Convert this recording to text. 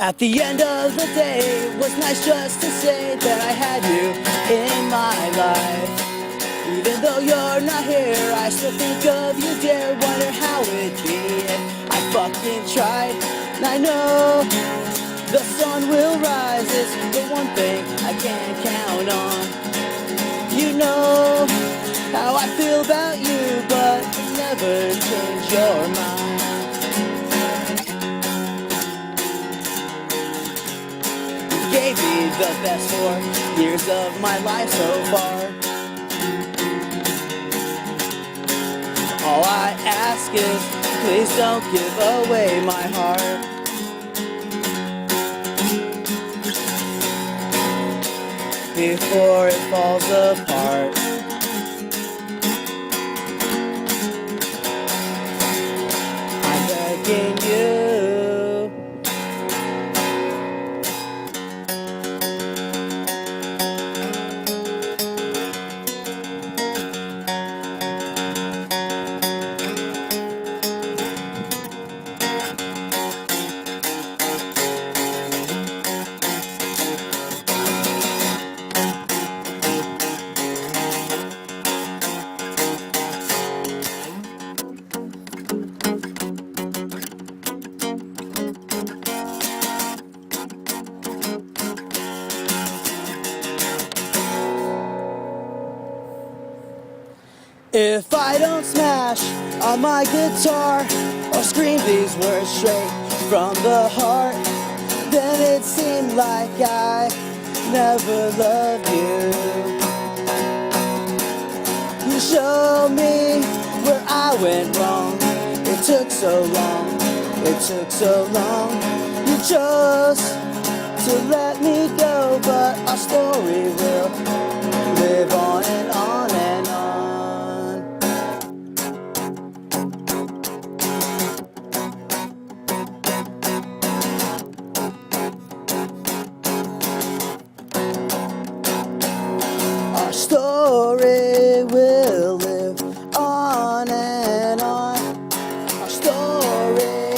At the end of the day, it was nice just to say that I had you in my life. Even though you're not here, I still think of you, dear. Wonder how it'd be if I fucking tried. And I know the sun will rise, it's the one thing I can't count on. You know how I feel about you, but never change your mind. You gave me the best 4 years of my life so far. All I ask is, please don't give away my heart. Before it falls apart. I'm begging you. If I don't smash on my guitar or scream these words straight from the heart, then it seemed like I never loved you. You showed me where I went wrong. It took so long, it took so long. You chose to let me go, but our story will live on and on and on. Our story will live on and on. Our story